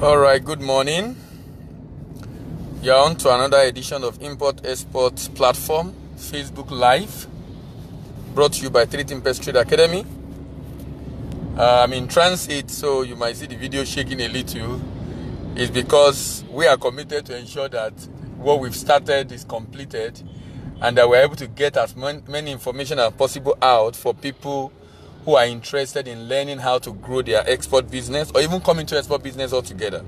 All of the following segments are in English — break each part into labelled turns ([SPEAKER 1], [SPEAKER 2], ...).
[SPEAKER 1] All right, good morning. You're on to another edition of Import Export Platform, Facebook Live, brought to you by 3 Tempest Trade Academy. I'm in transit, so you might see the video shaking a little. It's because we are committed to ensure that what we've started is completed and that we're able to get as many information as possible out for people who are interested in learning how to grow their export business or even come into export business altogether.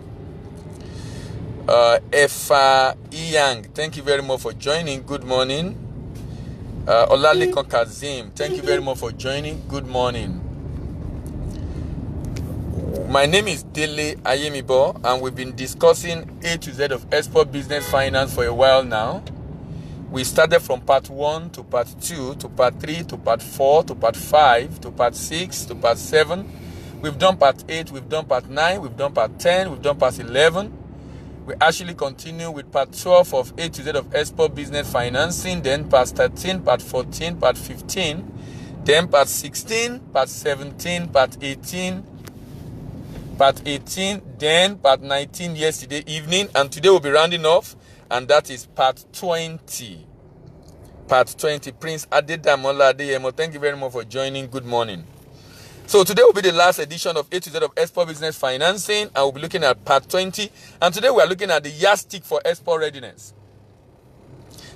[SPEAKER 1] Efa Iyang, thank you very much for joining. Good morning. Olalekan Kazim, thank you very much for joining. Good morning. My name is Dele Ayemibo, and we've been discussing A to Z of export business finance for a while now. We started from part 1 to part 2 to part 3 to part 4 to part 5 to part 6 to part 7. We've done part 8, we've done part 9, we've done part 10, we've done part 11. We actually continue with part 12 of A to Z of export business financing, then part 13, part 14, part 15, then part 16, part 17, part 18, then part 19 yesterday evening, and today we'll be rounding off, and that is part 20. Part 20. Prince Adedamola Adeyemo, thank you very much for joining. Good morning. So today will be the last edition of A to Z of export business financing, and we'll be looking at part 20. And today we are looking at the yardstick for export readiness.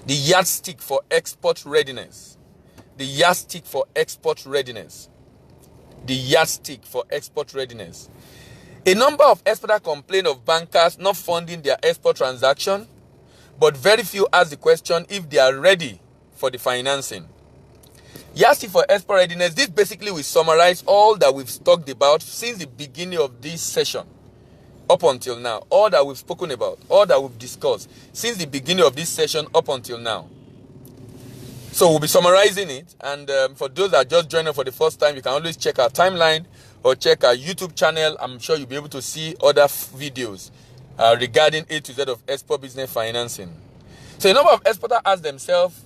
[SPEAKER 1] The yardstick for export readiness. The yardstick for export readiness. The yardstick for export readiness. A number of exporters complain of bankers not funding their export transaction, but very few ask the question if they are ready for the financing. Yardstick for export readiness. This basically will summarize all that we've talked about since the beginning of this session up until now. All that we've spoken about, all that we've discussed since the beginning of this session up until now. So we'll be summarizing it, and for those that just joined us for the first time, you can always check our timeline or check our YouTube channel. I'm sure you'll be able to see other videos regarding A to Z of export business financing. So a number of exporters ask themselves,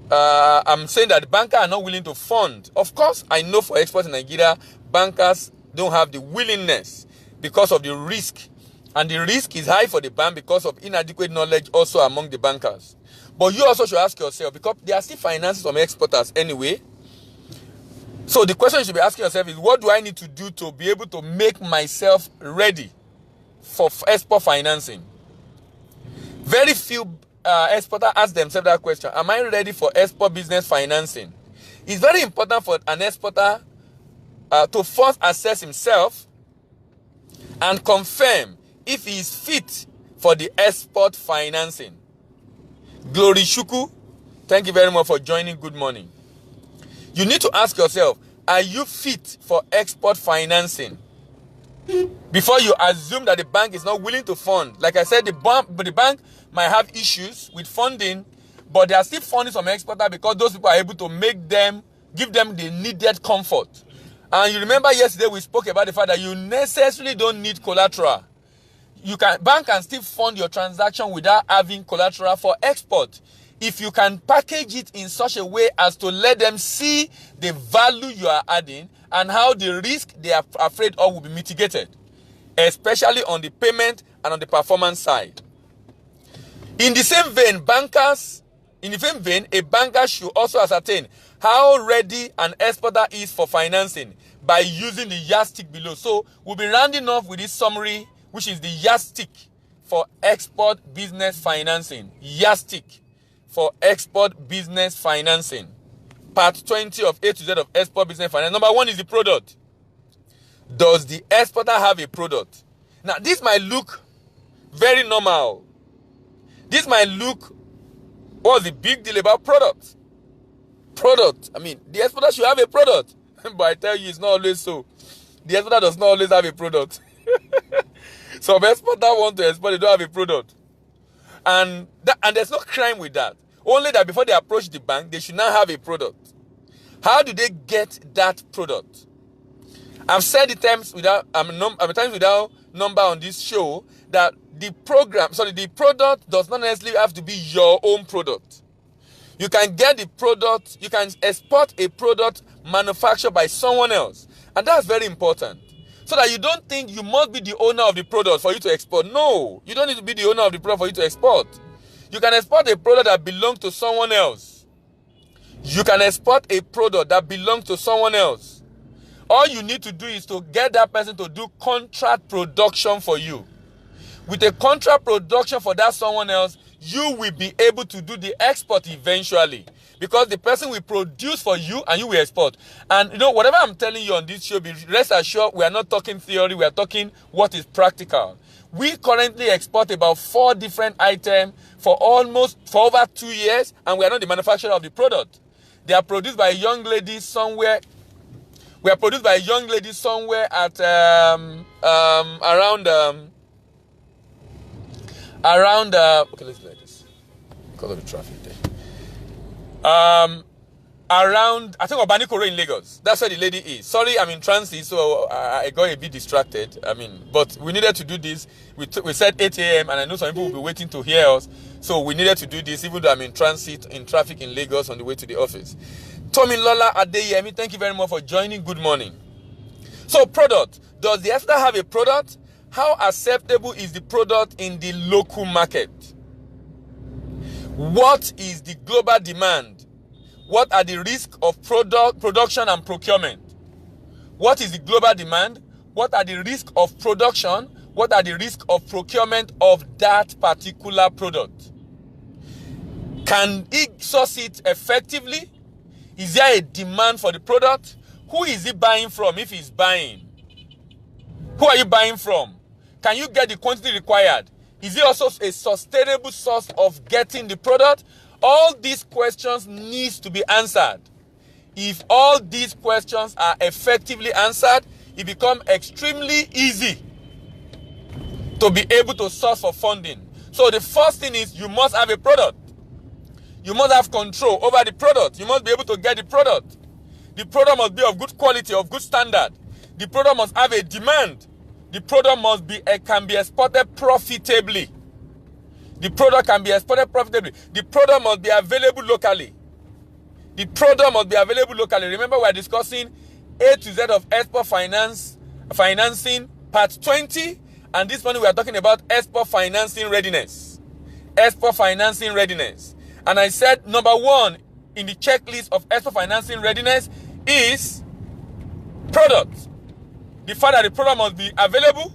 [SPEAKER 1] I'm saying that the bankers are not willing to fund. Of course, I know for exports in Nigeria, bankers don't have the willingness because of the risk. And the risk is high for the bank because of inadequate knowledge also among the bankers. But you also should ask yourself, because they are still financing some exporters anyway. So the question you should be asking yourself is, what do I need to do to be able to make myself ready for export financing? Very few exporters ask themselves that question. Am I ready for export business financing? It's very important for an exporter to first assess himself and confirm if he is fit for the export financing. Glory Shuku, thank you very much for joining. Good morning. You need to ask yourself, are you fit for export financing? Before you assume that the bank is not willing to fund. Like I said, the bank might have issues with funding, but they are still funding some exporters because those people are able to give them the needed comfort. And you remember yesterday we spoke about the fact that you necessarily don't need collateral. Bank can still fund your transaction without having collateral for export, if you can package it in such a way as to let them see the value you are adding and how the risk they are afraid of will be mitigated, especially on the payment and on the performance side. In the same vein, a banker should also ascertain how ready an exporter is for financing by using the yardstick below. So we'll be rounding off with this summary, which is the yardstick for export business financing. Yardstick for export business financing. Part 20 of A to Z of export business finance. Number 1 is the product. Does the exporter have a product? Now, this might look very normal. This might look, what's the big deal about product? Product. I mean, the exporter should have a product. But I tell you, it's not always so. The exporter does not always have a product. Some exporters want to export, they don't have a product. And there's no crime with that. Only that before they approach the bank, they should now have a product. How do they get that product? I've said the times without number on this show that the product does not necessarily have to be your own product. You can get the product, you can export a product manufactured by someone else. And that's very important. So that you don't think you must be the owner of the product for you to export. No, you don't need to be the owner of the product for you to export. You can export a product that belongs to someone else. You can export a product that belongs to someone else. All you need to do is to get that person to do contract production for you. With a contract production for that someone else, you will be able to do the export eventually. Because the person will produce for you and you will export. And you know, whatever I'm telling you on this show, rest assured, we are not talking theory, we are talking what is practical. We currently export about 4 different items for over 2 years, and we are not the manufacturer of the product. They are produced by a young lady somewhere. We are produced by a young lady somewhere at around okay, let's do like this because of the traffic there. Around, I think, Obanikoro in Lagos. That's where the lady is. Sorry, I'm in transit, so I got a bit distracted. But we needed to do this. We said 8 a.m. and I know some people will be waiting to hear us. So we needed to do this, even though I'm in transit, in traffic in Lagos on the way to the office. Tommy Lola Adeyemi, thank you very much for joining. Good morning. So, product. Does the EFTA have a product? How acceptable is the product in the local market? What is the global demand? What are the risks of production and procurement? What is the global demand? What are the risks of production? What are the risks of procurement of that particular product? Can it source it effectively? Is there a demand for the product? Who is he buying from if he's buying? Who are you buying from? Can you get the quantity required? Is it also a sustainable source of getting the product? All these questions need to be answered. If all these questions are effectively answered, it becomes extremely easy to be able to source for funding. So the first thing is you must have a product. You must have control over the product. You must be able to get the product. The product must be of good quality, of good standard. The product must have a demand. The product can be exported profitably. The product can be exported profitably. The product must be available locally. The product must be available locally. Remember, we are discussing A to Z of export financing, part 20. And this morning we are talking about export financing readiness. Export financing readiness. And I said number 1 in the checklist of export financing readiness is product. The fact that the product must be available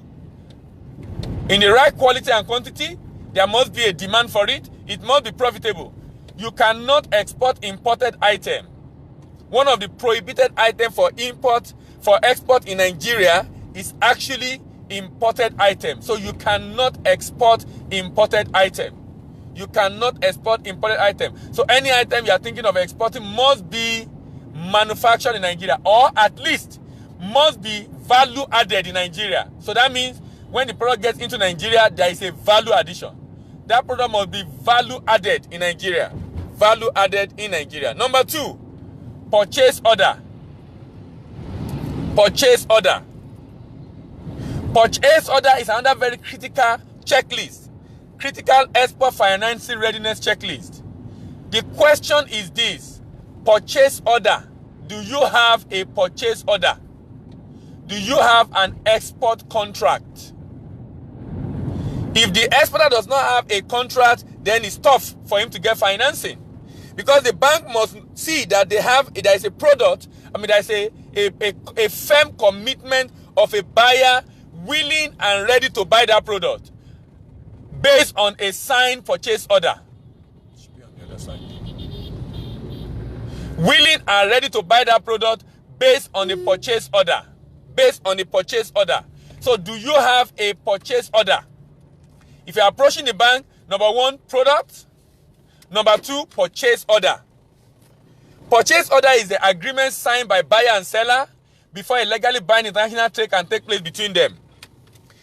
[SPEAKER 1] in the right quality and quantity. There must be a demand for it. It must be profitable. You cannot export imported item. One of the prohibited items for export in Nigeria is actually imported item. So you cannot export imported item. You cannot export imported item. So any item you are thinking of exporting must be manufactured in Nigeria, or at least must be value added in Nigeria. So that means when the product gets into Nigeria, there is a value addition. That product must be value added in Nigeria. Value added in Nigeria. Number 2, purchase order. Purchase order. Purchase order is another very critical checklist. Critical export financing readiness checklist. The question is this: purchase order. Do you have a purchase order? Do you have an export contract? If the exporter does not have a contract, then it's tough for him to get financing, because the bank must see that there is a product. There is a firm commitment of a buyer willing and ready to buy that product based on a signed purchase order. Should be on the other side. Willing and ready to buy that product based on the purchase order. Based on the purchase order. So do you have a purchase order? If you are approaching the bank, number 1, product. Number 2, purchase order. Purchase order is the agreement signed by buyer and seller before a legally binding international trade can take place between them.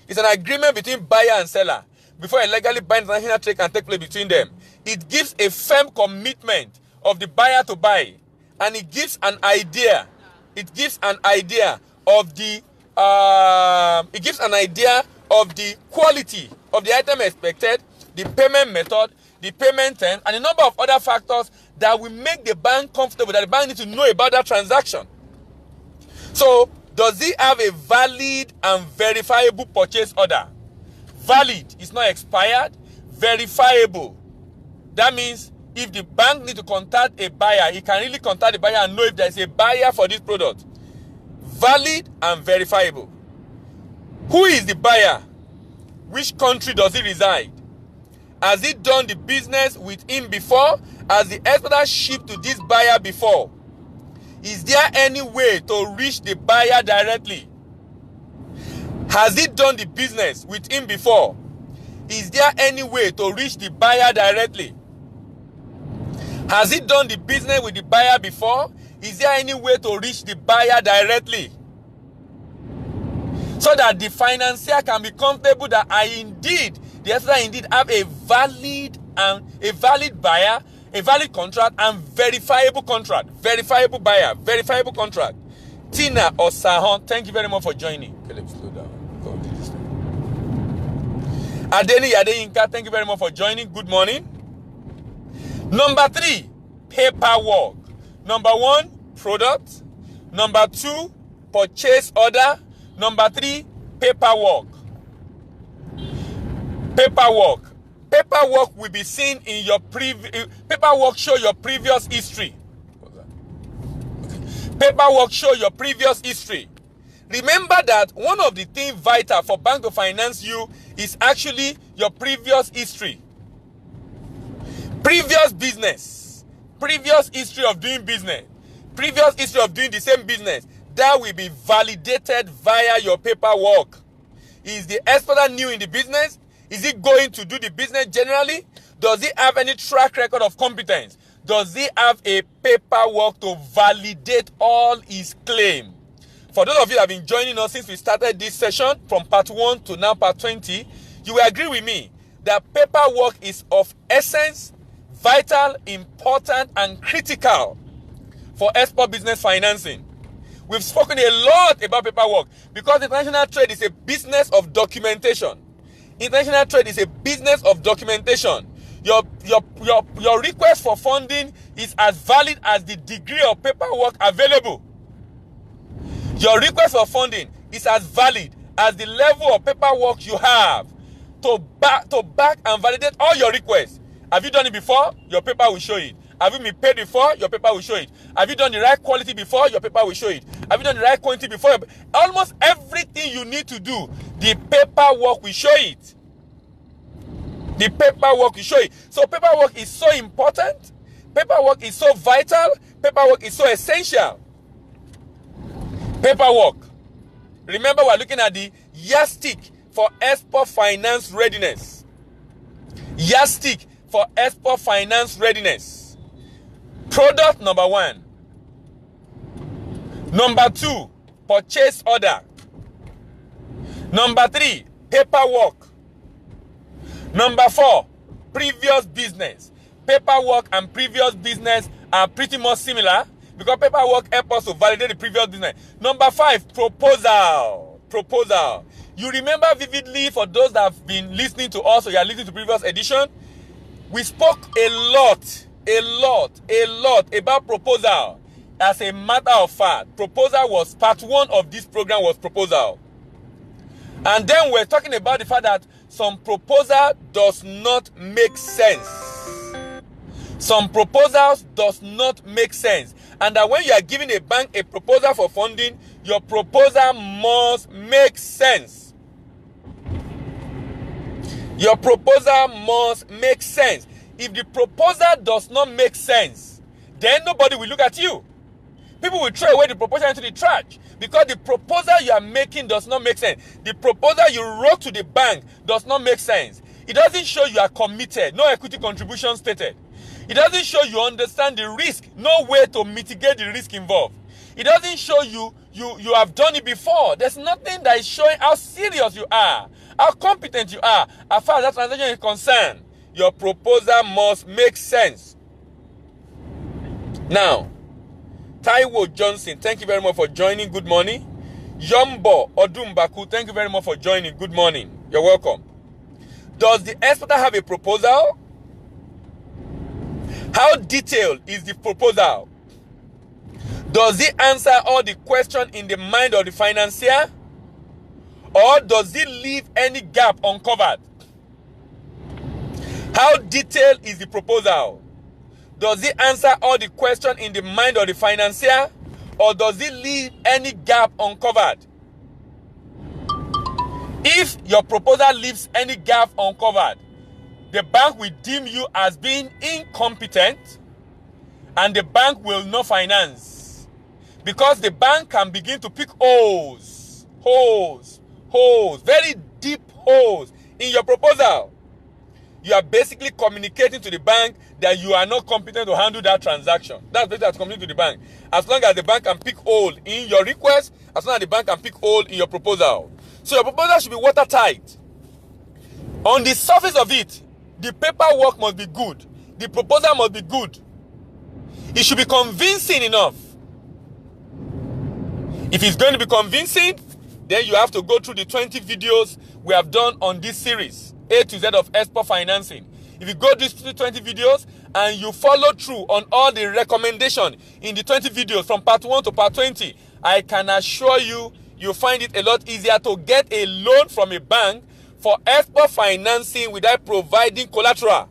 [SPEAKER 1] It's an agreement between buyer and seller before a legally binding international trade can take place between them. It gives a firm commitment of the buyer to buy, and it gives an idea. It gives an idea of the quality of the item expected, the payment method, the payment term, and a number of other factors that will make the bank comfortable, that the bank needs to know about that transaction. So Does he have a valid and verifiable purchase order? Valid is not expired. Verifiable. That means if the bank need to contact a buyer, he can really contact the buyer and know if there is a buyer for this product. Valid and verifiable. Who is the buyer? Which country does he reside? Has he done the business with him before? Has the exporter shipped to this buyer before? Is there any way to reach the buyer directly? Has he done the business with him before? Is there any way to reach the buyer directly? Has he done the business with the buyer before? Is there any way to reach the buyer directly? So that the financier can be comfortable that the exporter indeed have a valid buyer, a valid contract, and verifiable contract. Verifiable buyer, verifiable contract. Tina or Sahon, thank you very much for joining. Okay, let's slow down. Adeni Adeyinka, thank you very much for joining. Good morning. Number 3, paperwork. Number 1, product. Number 2, purchase order. Number 3, paperwork. Paperwork. Paperwork will be seen in your paperwork show your previous history. Paperwork show your previous history. Remember that one of the things vital for bank to finance you is actually your previous history. Previous business. Previous history of doing business. Previous history of doing the same business. That will be validated via your paperwork. Is the exporter new in the business? Is he going to do the business generally? Does he have any track record of competence? Does he have a paperwork to validate all his claims? For those of you that have been joining us since we started this session, from part 1 to now part 20, you will agree with me that paperwork is of essence, vital, important, and critical for export business financing. We've spoken a lot about paperwork because international trade is a business of documentation. International trade is a business of documentation. Your request for funding is as valid as the degree of paperwork available. Your request for funding is as valid as the level of paperwork you have to back and validate all your requests. Have you done it before? Your paper will show it. Have you been paid before? Your paper will show it. Have you done the right quality before? Your paper will show it. Have you done the right quantity before? Almost everything you need to do, the paperwork will show it. The paperwork will show it. So paperwork is so important. Paperwork is so vital. Paperwork is so essential. Paperwork. Remember, we're looking at the Yardstick for export finance readiness. Yardstick for export finance readiness. Product number 1. Number 2, purchase order. Number 3, paperwork. Number 4, previous business. Paperwork and previous business are pretty much similar because paperwork helps us to validate the previous business. Number 5, proposal. Proposal. You remember vividly, for those that have been listening to us or you are listening to previous edition, we spoke a lot about proposal. As a matter of fact, proposal was part 1 of this program was proposal. And then we're talking about the fact that some proposal does not make sense. Some proposals does not make sense. And that when you are giving a bank a proposal for funding, your proposal must make sense. Your proposal must make sense. If the proposal does not make sense, then nobody will look at you. People will throw away the proposal into the trash because the proposal you are making does not make sense. The proposal you wrote to the bank does not make sense. It doesn't show you are committed. No equity contribution stated. It doesn't show you understand the risk. No way to mitigate the risk involved. It doesn't show you have done it before. There's nothing that is showing how serious you are, how competent you are as far as that transaction is concerned. Your proposal must make sense. Now, Taiwo Johnson, thank you very much for joining. Good morning. Yombo Odumbaku, thank you very much for joining. Good morning. You're welcome. Does the exporter have a proposal? How detailed is the proposal? Does he answer all the questions in the mind of the financier? Or does he leave any gap uncovered? How detailed is the proposal? Does he answer all the questions in the mind of the financier? Or does he leave any gap uncovered? If your proposal leaves any gap uncovered, the bank will deem you as being incompetent and the bank will not finance. Because the bank can begin to pick holes, very deep holes in your proposal. You are basically communicating to the bank that you are not competent to handle that transaction. That's basically communicating to the bank. As long as the bank can pick hole in your request, as long as the bank can pick hole in your proposal. So your proposal should be watertight. On the surface of it, the paperwork must be good. The proposal must be good. It should be convincing enough. If it's going to be convincing, then you have to go through the 20 videos we have done on this series, A to Z of export financing. If you go through 20 videos and you follow through on all the recommendations in the 20 videos from part 1 to part 20, I can assure you, you'll find it a lot easier to get a loan from a bank for export financing without providing collateral.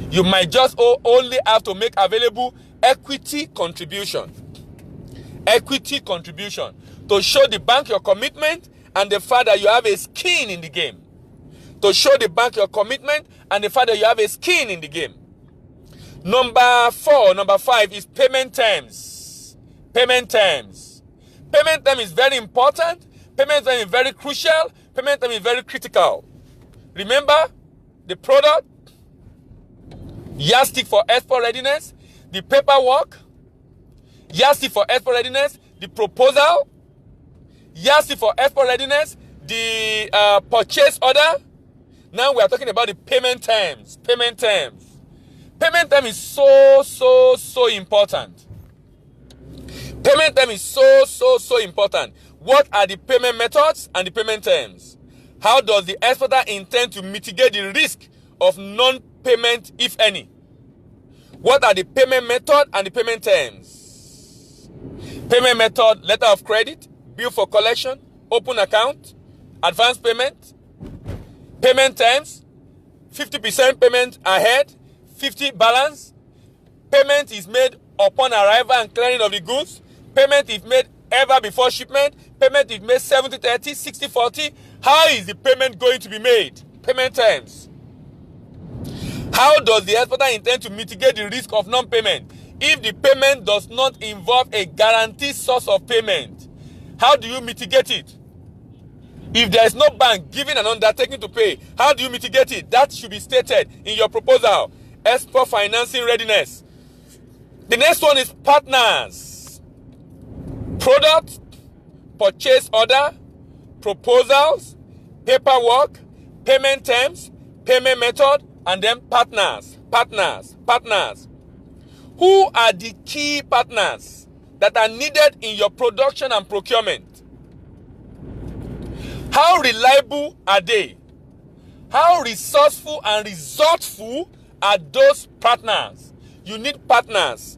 [SPEAKER 1] You might just only have to make available equity contribution. Equity contribution to show the bank your commitment and the fact that you have a skin in the game. To show the bank your commitment and the fact that you have a skin in the game. Number 5 is payment terms. Payment terms. Payment term is very important. Payment term is very crucial. Payment term is very critical. Remember the product, Yardstick for export readiness, the paperwork, Yardstick for export readiness, the proposal, Yardstick for export readiness, the purchase order. Now we are talking about the payment terms. Payment terms. Payment term is so important. Payment term is so important. What are the payment methods and the payment terms? How does the exporter intend to mitigate the risk of non-payment, if any? What are the payment method and the payment terms? Payment method, letter of credit, bill for collection, open account, advance payment. Payment terms, 50% payment ahead, 50 balance. Payment is made upon arrival and clearing of the goods. Payment is made ever before shipment. Payment is made 70-30, 60-40. How is the payment going to be made? Payment terms. How does the exporter intend to mitigate the risk of non-payment if the payment does not involve a guaranteed source of payment? How do you mitigate it? If there is no bank giving an undertaking to pay, how do you mitigate it? That should be stated in your proposal. Export financing readiness. The next one is partners. Product, purchase order, proposals, paperwork, payment terms, payment method, and then partners. Partners. Who are the key partners that are needed in your production and procurement? How reliable are they? How resourceful and resourceful are those partners? You need partners.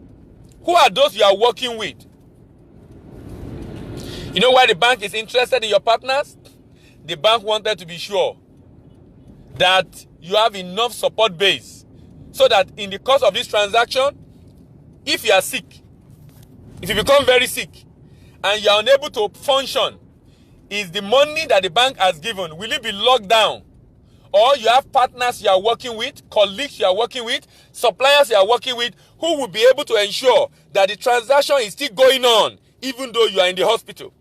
[SPEAKER 1] Who are those you are working with? You know why the bank is interested in your partners? The bank wanted to be sure that you have enough support base so that in the course of this transaction, if you are sick, if you become very sick and you are unable to function, is the money that the bank has given, will it be locked down? Or you have partners you are working with, colleagues you are working with, suppliers you are working with, who will be able to ensure that the transaction is still going on even though you are in the hospital.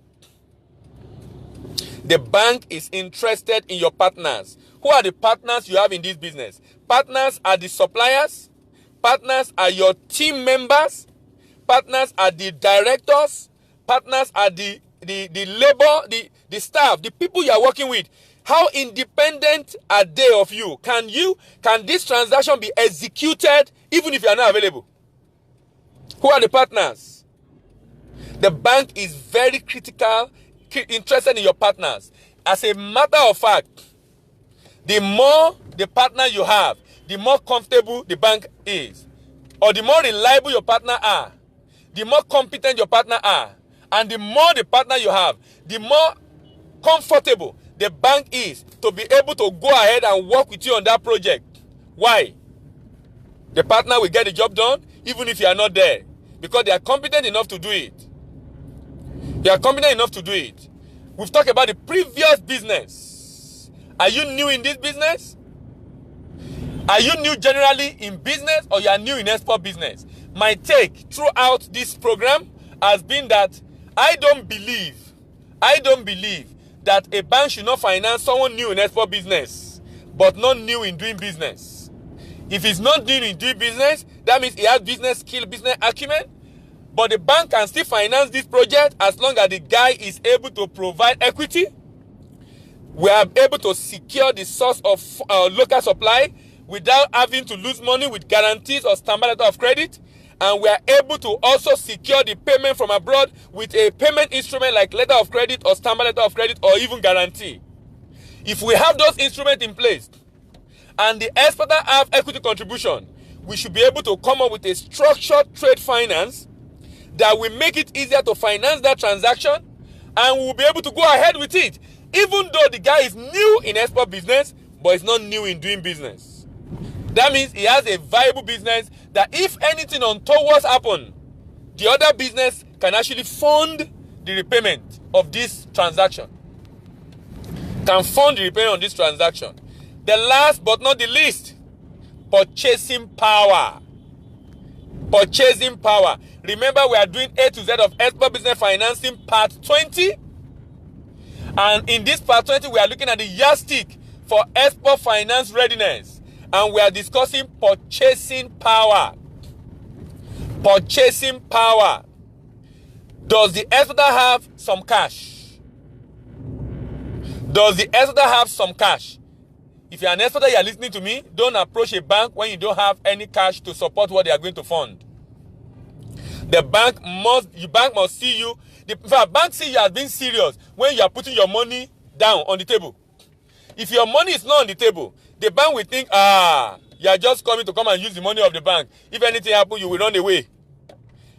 [SPEAKER 1] The bank is interested in your partners. Who are the partners you have in this business? Partners are the suppliers. Partners are your team members. Partners are the directors. Partners are the labor, the staff, the people you are working with. How independent are they of you? Can this transaction be executed even if you are not available? Who are the partners? The bank is very critical, interested in your partners. As a matter of fact, the more the partner you have, the more comfortable the bank is. Or the more reliable your partner are, the more competent your partner are. And the more the partner you have, the more comfortable the bank is to be able to go ahead and work with you on that project. Why? The partner will get the job done even if you are not there, because they are competent enough to do it. They are competent enough to do it. We've talked about the previous business. Are you new in this business? Are you new generally in business, or you are new in export business? My take throughout this program has been that I don't believe that a bank should not finance someone new in export business, but not new in doing business. If he's not new in doing business, that means he has business skill, business acumen, but the bank can still finance this project as long as the guy is able to provide equity. We are able to secure the source of local supply without having to lose money with guarantees or standby letter of credit. And we are able to also secure the payment from abroad with a payment instrument like letter of credit or standby letter of credit or even guarantee. If we have those instruments in place and the exporter have equity contribution, we should be able to come up with a structured trade finance that will make it easier to finance that transaction, and we'll be able to go ahead with it, even though the guy is new in export business, but is not new in doing business. That means he has a viable business that if anything untoward happen, the other business can actually fund the repayment of this transaction. Can fund the repayment of this transaction. The last but not the least, purchasing power. Purchasing power. Remember, we are doing A to Z of export business financing part 20. And in this part 20, we are looking at the yardstick for export finance readiness. And we are discussing purchasing power. Purchasing power. Does the exporter have some cash? Does the exporter have some cash? If you're an exporter, you are listening to me, don't approach a bank when you don't have any cash to support what they are going to fund. The bank must see you. In fact, bank see you as being serious when you are putting your money down on the table. If your money is not on the table, the bank will think, you are just coming to come and use the money of the bank. If anything happens, you will run away.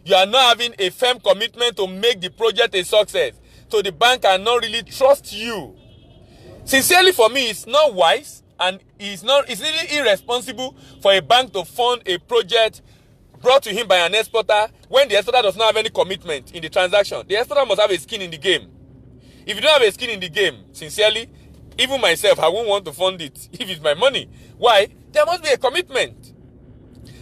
[SPEAKER 1] You are not having a firm commitment to make the project a success. So the bank cannot really trust you. Sincerely, for me, it's not wise, and it's really irresponsible for a bank to fund a project brought to him by an exporter when the exporter does not have any commitment in the transaction. The exporter must have a skin in the game. If you don't have a skin in the game, sincerely, even myself, I won't want to fund it if it's my money. Why? There must be a commitment.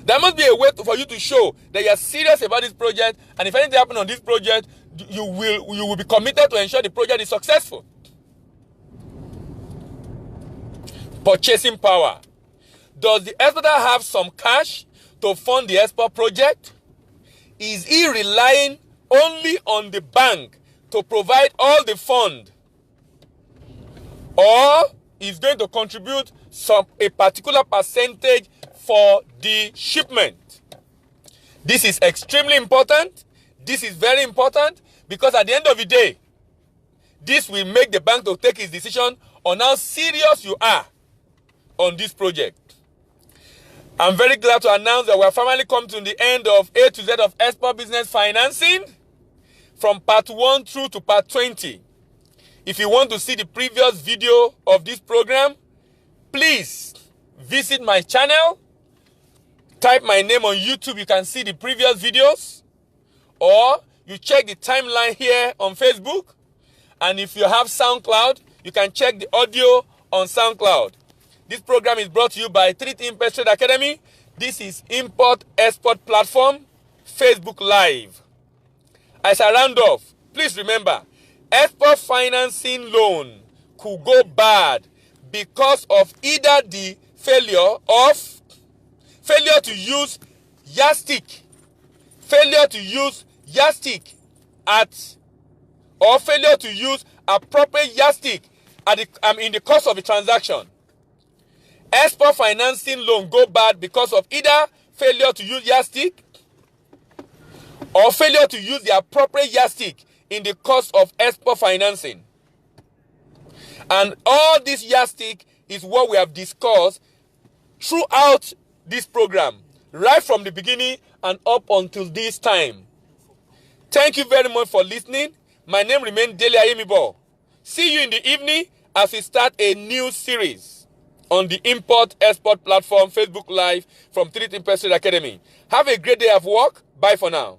[SPEAKER 1] There must be a way for you to show that you are serious about this project, and if anything happens on this project, you will be committed to ensure the project is successful. Purchasing power. Does the exporter have some cash to fund the export project? Is he relying only on the bank to provide all the fund, or is going to contribute a particular percentage for the shipment? This is extremely important. This is very important, because at the end of the day, this will make the bank to take its decision on how serious you are on this project. I'm very glad to announce that we have finally come to the end of A to Z of export business financing, from part 1 through to part 20. If you want to see the previous video of this program, please visit my channel. Type my name on YouTube, you can see the previous videos. Or you check the timeline here on Facebook. And if you have SoundCloud, you can check the audio on SoundCloud. This program is brought to you by 3T Import Trade Academy. This is Import-Export Platform, Facebook Live. As I round off, please remember, export financing loan could go bad because of either the failure to use Yardstick, or failure to use appropriate Yardstick in the course of the transaction. Export financing loan go bad because of either failure to use Yardstick or failure to use the appropriate Yardstick in the course of export financing. And all this Yardstick is what we have discussed throughout this program, right from the beginning and up until this time. Thank you very much for listening. My name remains Dele Ayemibo. See you in the evening as we start a new series on the Import-Export platform, Facebook Live from 3D Imperial Academy. Have a great day of work. Bye for now.